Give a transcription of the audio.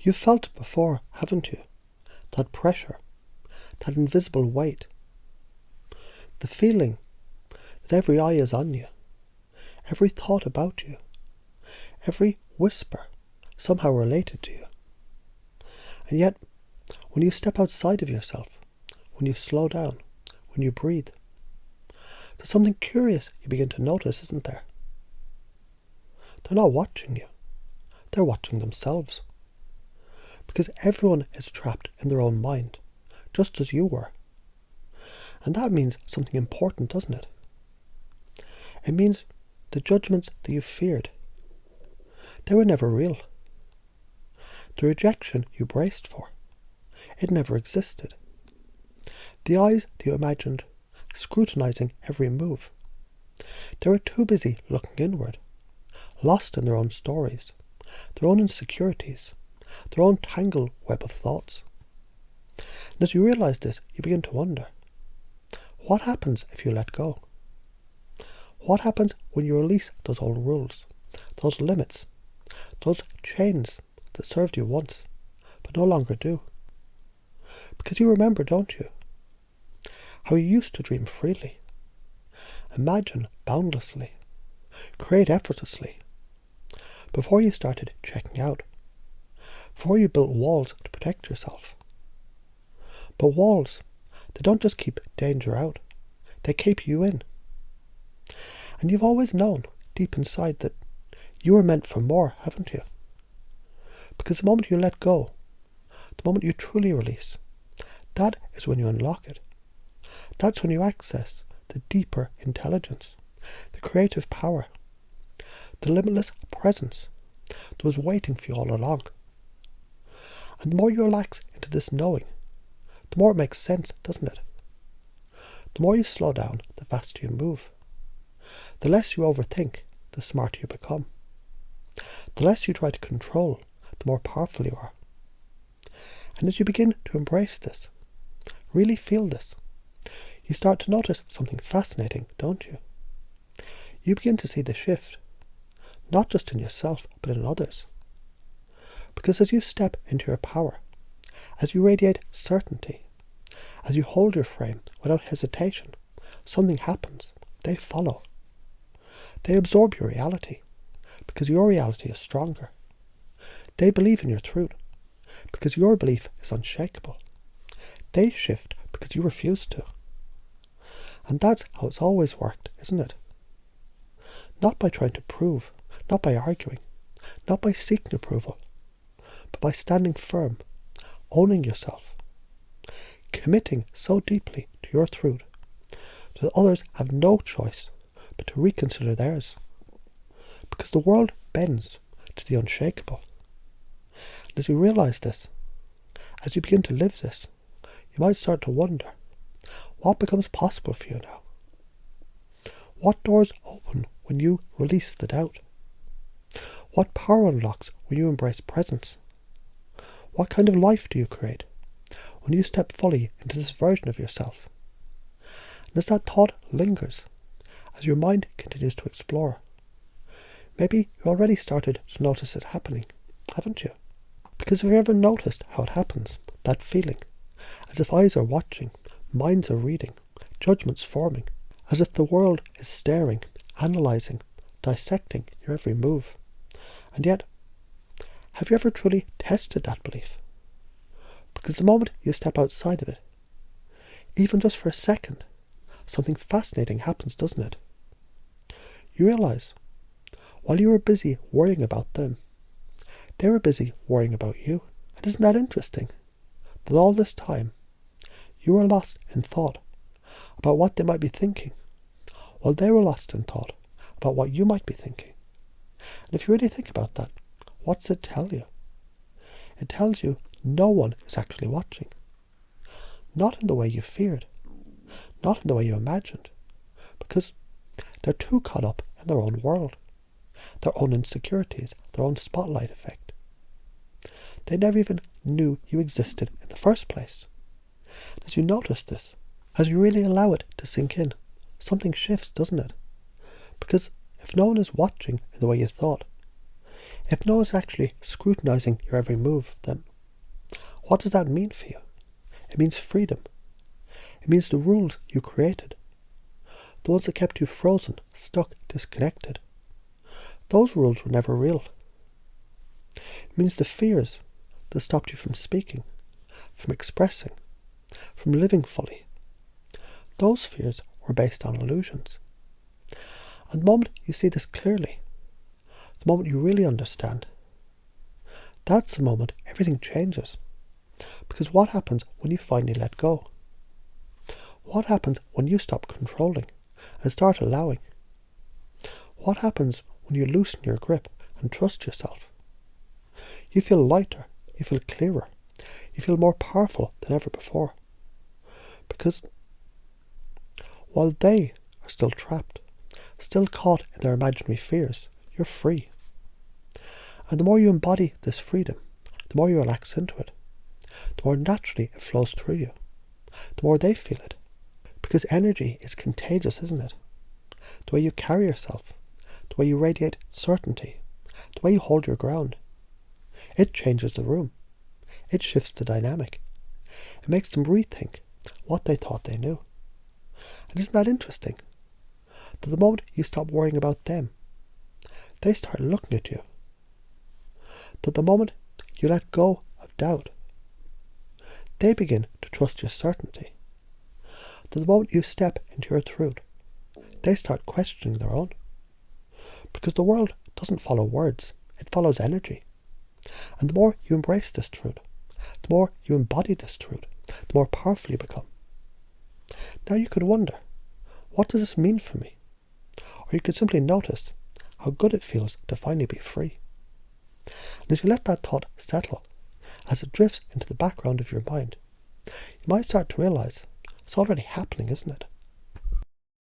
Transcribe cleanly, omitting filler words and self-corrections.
You've felt it before, haven't you? That pressure, that invisible weight. The feeling that every eye is on you, every thought about you, every whisper somehow related to you. And yet, when you step outside of yourself, when you slow down, when you breathe, there's something curious you begin to notice, isn't there? They're not watching you. They're watching themselves. Because everyone is trapped in their own mind, just as you were. And that means something important, doesn't it? It means the judgments that you feared, they were never real. The rejection you braced for, it never existed. The eyes that you imagined scrutinizing every move, they were too busy looking inward, lost in their own stories, their own insecurities, their own tangled web of thoughts. And as you realize this, you begin to wonder, what happens if you let go? What happens when you release those old rules, those limits, those chains that served you once, but no longer do? Because you remember, don't you? How you used to dream freely, imagine boundlessly, create effortlessly, before you started checking out, before you built walls to protect yourself. But walls, they don't just keep danger out, they keep you in. And you've always known, deep inside, that you were meant for more, haven't you? Because the moment you let go, the moment you truly release, that is when you unlock it. That's when you access the deeper intelligence, the creative power, the limitless presence that was waiting for you all along. And the more you relax into this knowing, the more it makes sense, doesn't it? The more you slow down, the faster you move. The less you overthink, the smarter you become. The less you try to control, the more powerful you are. And as you begin to embrace this, really feel this, you start to notice something fascinating, don't you? You begin to see the shift, not just in yourself, but in others. Because as you step into your power, as you radiate certainty, as you hold your frame without hesitation, something happens. They follow. They absorb your reality, because your reality is stronger. They believe in your truth, because your belief is unshakable. They shift because you refuse to. And that's how it's always worked, isn't it? Not by trying to prove, not by arguing, not by seeking approval, but by standing firm, owning yourself, committing so deeply to your truth that others have no choice but to reconsider theirs. Because the world bends to the unshakable. And as you realize this, as you begin to live this, you might start to wonder, what becomes possible for you now? What doors open when you release the doubt? What power unlocks when you embrace presence? What kind of life do you create when you step fully into this version of yourself? And as that thought lingers, as your mind continues to explore, maybe you already started to notice it happening, haven't you? Because have you ever noticed how it happens, that feeling, as if eyes are watching, minds are reading, judgments forming, as if the world is staring, analysing, dissecting your every move? And yet, have you ever truly tested that belief? Because the moment you step outside of it, even just for a second, something fascinating happens, doesn't it? You realise, while you were busy worrying about them, they were busy worrying about you. And isn't that interesting? That all this time, you were lost in thought about what they might be thinking, while they were lost in thought about what you might be thinking. And if you really think about that, what's it tell you? It tells you no one is actually watching. Not in the way you feared, not in the way you imagined, because they're too caught up in their own world, their own insecurities, their own spotlight effect. They never even knew you existed in the first place. As you notice this, as you really allow it to sink in, something shifts, doesn't it? Because if no one is watching in the way you thought, If no one's actually scrutinizing your every move, then what does that mean for you? It means freedom. It means the rules you created. The ones that kept you frozen, stuck, disconnected. Those rules were never real. It means the fears that stopped you from speaking, from expressing, from living fully. Those fears were based on illusions. And the moment you see this clearly, the moment you really understand, that's the moment everything changes. Because what happens when you finally let go? What happens when you stop controlling and start allowing? What happens when you loosen your grip and trust yourself? You feel lighter, you feel clearer, you feel more powerful than ever before. Because while they are still trapped, still caught in their imaginary fears, you're free. And the more you embody this freedom, the more you relax into it, the more naturally it flows through you, the more they feel it. Because energy is contagious, isn't it? The way you carry yourself, the way you radiate certainty, the way you hold your ground. It changes the room. It shifts the dynamic. It makes them rethink what they thought they knew. And isn't that interesting? That the moment you stop worrying about them, they start looking at you. That the moment you let go of doubt, they begin to trust your certainty. That the moment you step into your truth, they start questioning their own. Because the world doesn't follow words, it follows energy. And the more you embrace this truth, the more you embody this truth, the more powerful you become. Now you could wonder, what does this mean for me? Or you could simply notice how good it feels to finally be free. And as you let that thought settle, as it drifts into the background of your mind, you might start to realize it's already happening, isn't it?